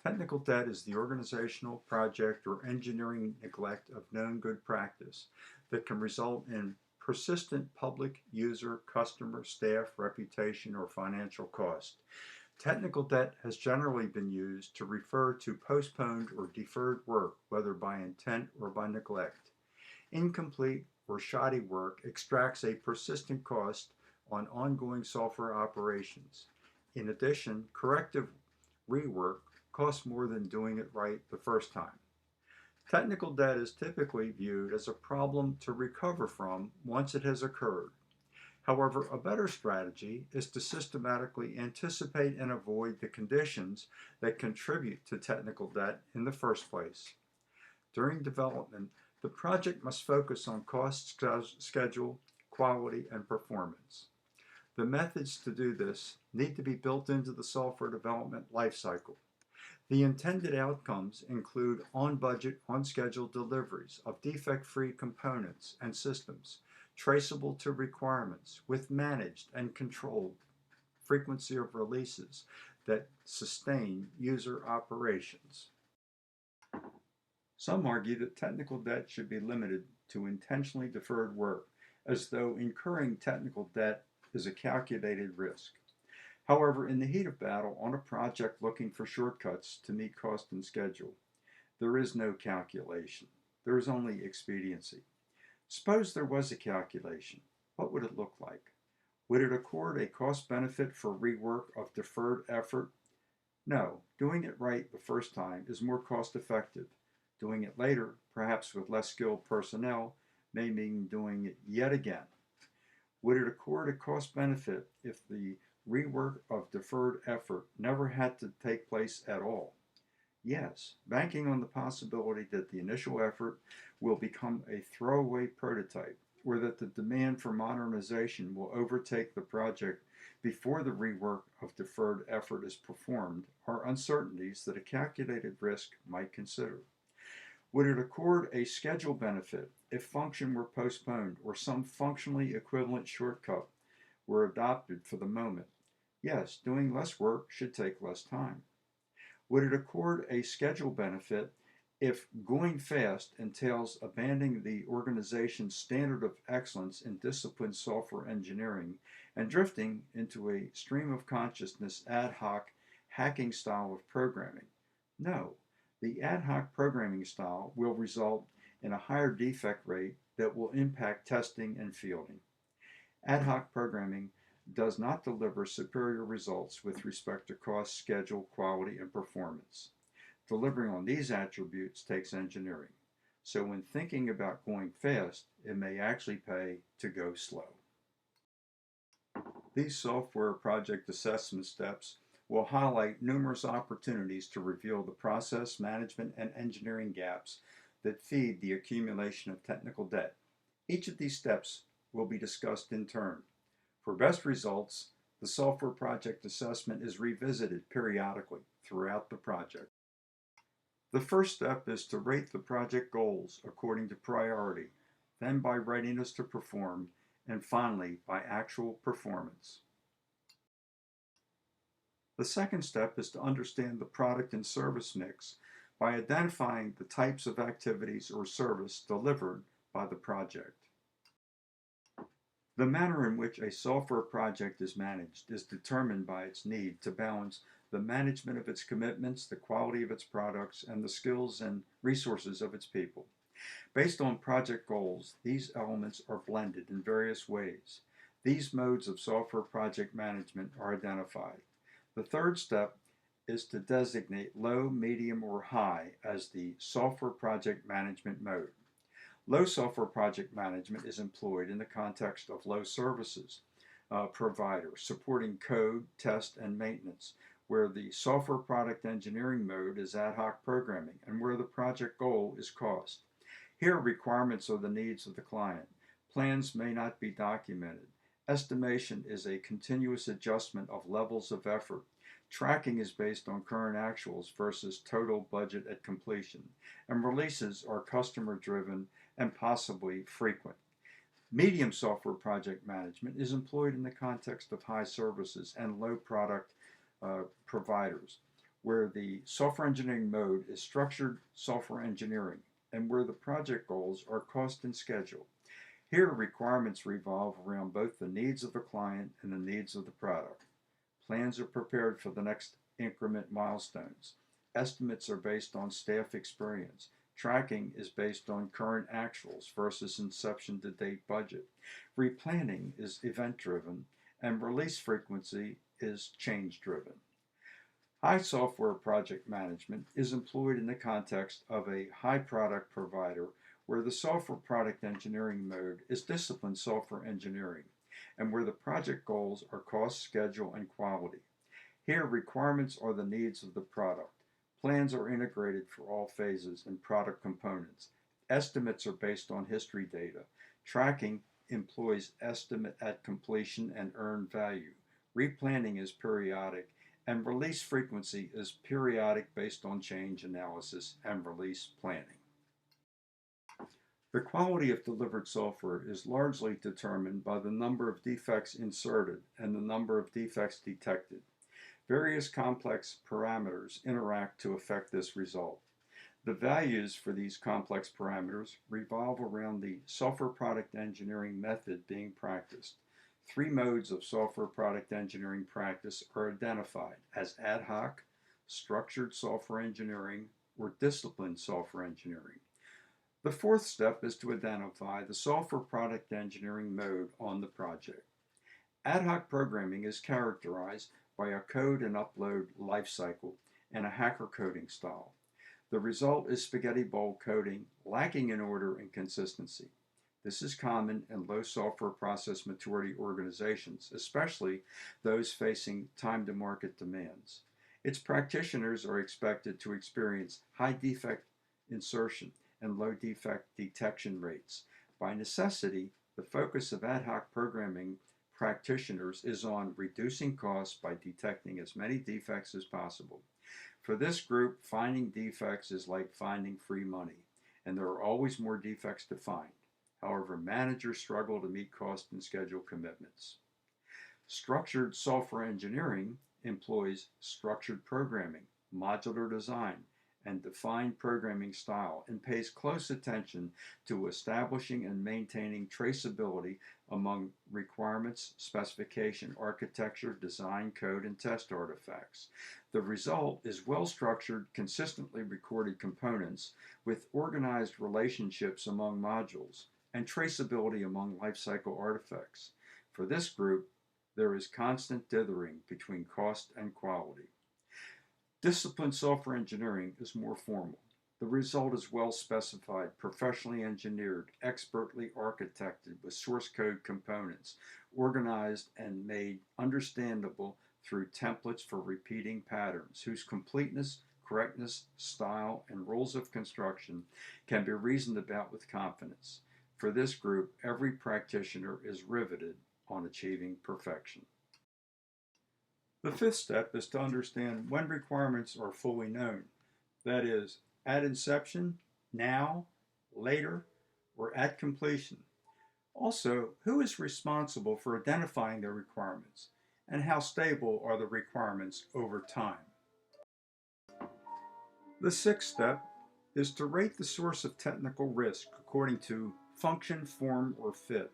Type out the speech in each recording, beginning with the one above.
Technical debt is the organizational, project, or engineering neglect of known good practice that can result in persistent public, user, customer, staff, reputation, or financial cost. Technical debt has generally been used to refer to postponed or deferred work, whether by intent or by neglect. Incomplete or shoddy work extracts a persistent cost on ongoing software operations. In addition, corrective rework costs more than doing it right the first time. Technical debt is typically viewed as a problem to recover from once it has occurred. However, a better strategy is to systematically anticipate and avoid the conditions that contribute to technical debt in the first place. During development, the project must focus on cost, schedule, quality, and performance. The methods to do this need to be built into the software development lifecycle. The intended outcomes include on-budget, on-schedule deliveries of defect-free components and systems, traceable to requirements, with managed and controlled frequency of releases that sustain user operations. Some argue that technical debt should be limited to intentionally deferred work, as though incurring technical debt is a calculated risk. However, in the heat of battle on a project looking for shortcuts to meet cost and schedule, there is no calculation. There is only expediency. Suppose there was a calculation. What would it look like? Would it accord a cost benefit for rework of deferred effort? No. Doing it right the first time is more cost effective. Doing it later, perhaps with less skilled personnel, may mean doing it yet again. Would it accord a cost benefit if the rework of deferred effort never had to take place at all? Yes, banking on the possibility that the initial effort will become a throwaway prototype, or that the demand for modernization will overtake the project before the rework of deferred effort is performed, are uncertainties that a calculated risk might consider. Would it accord a schedule benefit if function were postponed or some functionally equivalent shortcut were adopted for the moment? Yes, doing less work should take less time. Would it accord a schedule benefit if going fast entails abandoning the organization's standard of excellence in disciplined software engineering and drifting into a stream of consciousness ad hoc hacking style of programming? No. The ad hoc programming style will result in a higher defect rate that will impact testing and fielding. Ad hoc programming does not deliver superior results with respect to cost, schedule, quality, and performance. Delivering on these attributes takes engineering. So when thinking about going fast, it may actually pay to go slow. These software project assessment steps will highlight numerous opportunities to reveal the process, management, and engineering gaps that feed the accumulation of technical debt. Each of these steps will be discussed in turn. For best results, the software project assessment is revisited periodically throughout the project. The first step is to rate the project goals according to priority, then by readiness to perform, and finally by actual performance. The second step is to understand the product and service mix by identifying the types of activities or service delivered by the project. The manner in which a software project is managed is determined by its need to balance the management of its commitments, the quality of its products, and the skills and resources of its people. Based on project goals, these elements are blended in various ways. These modes of software project management are identified. The third step is to designate low, medium, or high as the software project management mode. Low software project management is employed in the context of low services providers supporting code, test, and maintenance, where the software product engineering mode is ad hoc programming and where the project goal is cost. Here, requirements are the needs of the client. Plans may not be documented. Estimation is a continuous adjustment of levels of effort. Tracking is based on current actuals versus total budget at completion. And releases are customer-driven and possibly frequent. Medium software project management is employed in the context of high services and low product providers, where the software engineering mode is structured software engineering, and where the project goals are cost and schedule. Here, requirements revolve around both the needs of the client and the needs of the product. Plans are prepared for the next increment milestones. Estimates are based on staff experience. Tracking is based on current actuals versus inception to date budget. Replanning is event driven, and release frequency is change driven. High software project management is employed in the context of a high product provider where the software product engineering mode is disciplined software engineering and where the project goals are cost, schedule, and quality. Here, requirements are the needs of the product. Plans are integrated for all phases and product components. Estimates are based on history data. Tracking employs estimate at completion and earned value. Replanning is periodic, and release frequency is periodic based on change analysis and release planning. The quality of delivered software is largely determined by the number of defects inserted and the number of defects detected. Various complex parameters interact to affect this result. The values for these complex parameters revolve around the software product engineering method being practiced. Three modes of software product engineering practice are identified as ad hoc, structured software engineering, or disciplined software engineering. The fourth step is to identify the software product engineering mode on the project. Ad hoc programming is characterized by a code and upload lifecycle and a hacker coding style. The result is spaghetti bowl coding lacking in order and consistency. This is common in low software process maturity organizations, especially those facing time to market demands. Its practitioners are expected to experience high defect insertion and low defect detection rates. By necessity, the focus of ad hoc programming practitioners is on reducing costs by detecting as many defects as possible. For this group, finding defects is like finding free money, and there are always more defects to find. However, managers struggle to meet cost and schedule commitments. Structured software engineering employs structured programming, modular design, and defined programming style, and pays close attention to establishing and maintaining traceability among requirements, specification, architecture, design, code, and test artifacts. The result is well-structured, consistently recorded components with organized relationships among modules and traceability among lifecycle artifacts. For this group, there is constant dithering between cost and quality. Disciplined software engineering is more formal. The result is well specified, professionally engineered, expertly architected with source code components, organized and made understandable through templates for repeating patterns, whose completeness, correctness, style, and rules of construction can be reasoned about with confidence. For this group, every practitioner is riveted on achieving perfection. The fifth step is to understand when requirements are fully known. That is, at inception, now, later, or at completion. Also, who is responsible for identifying the requirements, and how stable are the requirements over time? The sixth step is to rate the source of technical risk according to function, form, or fit.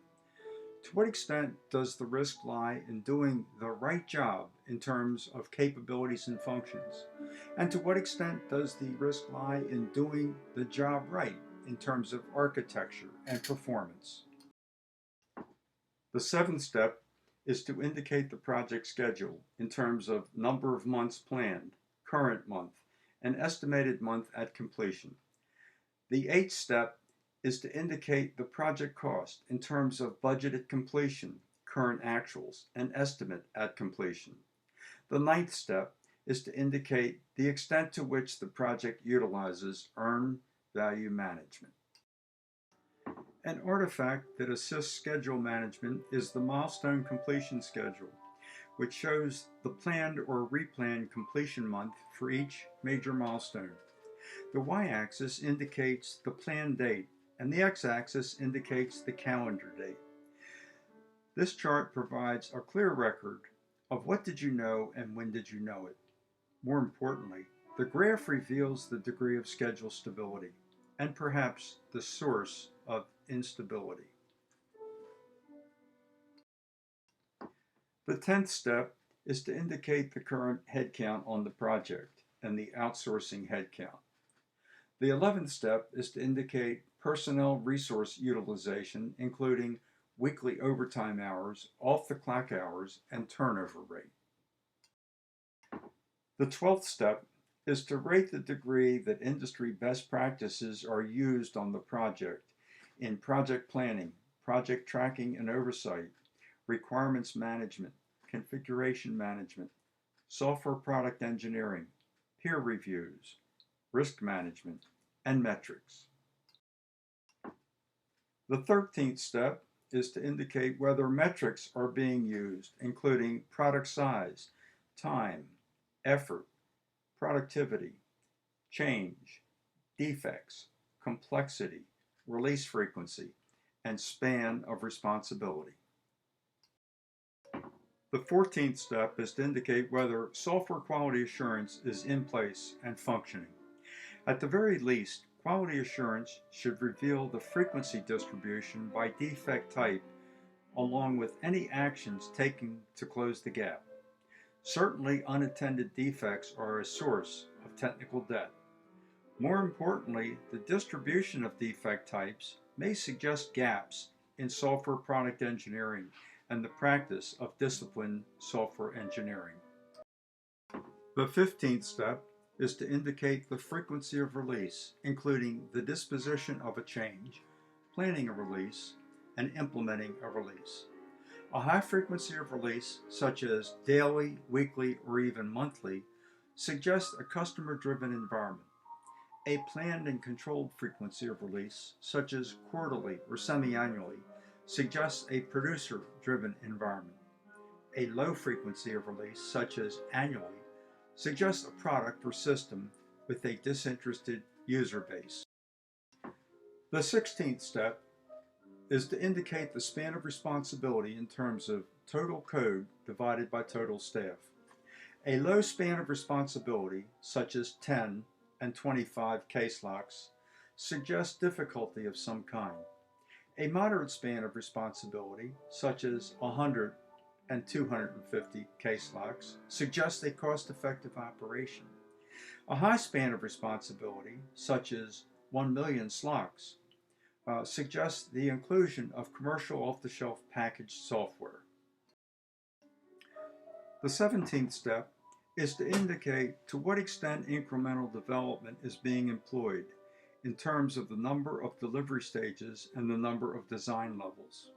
To what extent does the risk lie in doing the right job in terms of capabilities and functions? And to what extent does the risk lie in doing the job right in terms of architecture and performance? The seventh step is to indicate the project schedule in terms of number of months planned, current month, and estimated month at completion. The eighth step is to indicate the project cost in terms of budgeted completion, current actuals, and estimate at completion. The ninth step is to indicate the extent to which the project utilizes earned value management. An artifact that assists schedule management is the milestone completion schedule, which shows the planned or replanned completion month for each major milestone. The y-axis indicates the planned date, and the x-axis indicates the calendar date. This chart provides a clear record of what did you know and when did you know it. More importantly, the graph reveals the degree of schedule stability and perhaps the source of instability. The 10th step is to indicate the current headcount on the project and the outsourcing headcount. The 11th step is to indicate personnel resource utilization, including weekly overtime hours, off-the-clock hours, and turnover rate. The 12th step is to rate the degree that industry best practices are used on the project in project planning, project tracking and oversight, requirements management, configuration management, software product engineering, peer reviews, risk management, and metrics. The 13th step is to indicate whether metrics are being used, including product size, time, effort, productivity, change, defects, complexity, release frequency, and span of responsibility. The 14th step is to indicate whether software quality assurance is in place and functioning. At the very least, quality assurance should reveal the frequency distribution by defect type along with any actions taken to close the gap. Certainly, unattended defects are a source of technical debt. More importantly, the distribution of defect types may suggest gaps in software product engineering and the practice of disciplined software engineering. The 15th step is to indicate the frequency of release, including the disposition of a change, planning a release, and implementing a release. A high frequency of release, such as daily, weekly, or even monthly, suggests a customer-driven environment. A planned and controlled frequency of release, such as quarterly or semi-annually, suggests a producer-driven environment. A low frequency of release, such as annually, suggests a product or system with a disinterested user base. The 16th step is to indicate the span of responsibility in terms of total code divided by total staff. A low span of responsibility, such as 10 and 25 case locks, suggests difficulty of some kind. A moderate span of responsibility, such as 100 and 250 case locks, suggests a cost-effective operation. A high span of responsibility, such as 1 million SLOCs, suggests the inclusion of commercial off-the-shelf packaged software. The 17th step is to indicate to what extent incremental development is being employed in terms of the number of delivery stages and the number of design levels.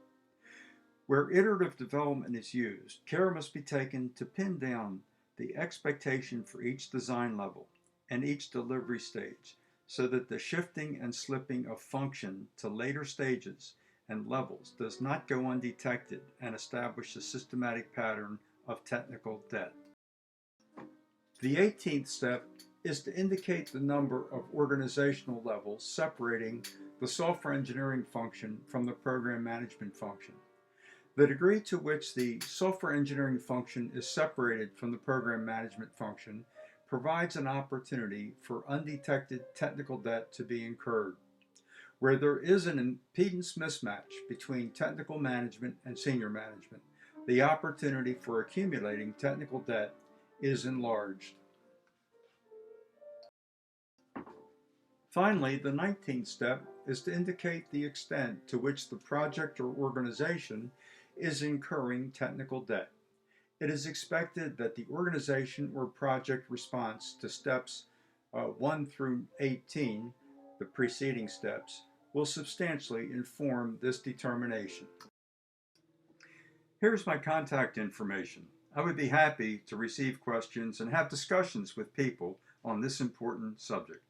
Where iterative development is used, care must be taken to pin down the expectation for each design level and each delivery stage so that the shifting and slipping of function to later stages and levels does not go undetected and establish a systematic pattern of technical debt. The 18th step is to indicate the number of organizational levels separating the software engineering function from the program management function. The degree to which the software engineering function is separated from the program management function provides an opportunity for undetected technical debt to be incurred. Where there is an impedance mismatch between technical management and senior management, the opportunity for accumulating technical debt is enlarged. Finally, the 19th step is to indicate the extent to which the project or organization is incurring technical debt. It is expected that the organization or project response to steps 1 through 18, the preceding steps, will substantially inform this determination. Here's my contact information. I would be happy to receive questions and have discussions with people on this important subject.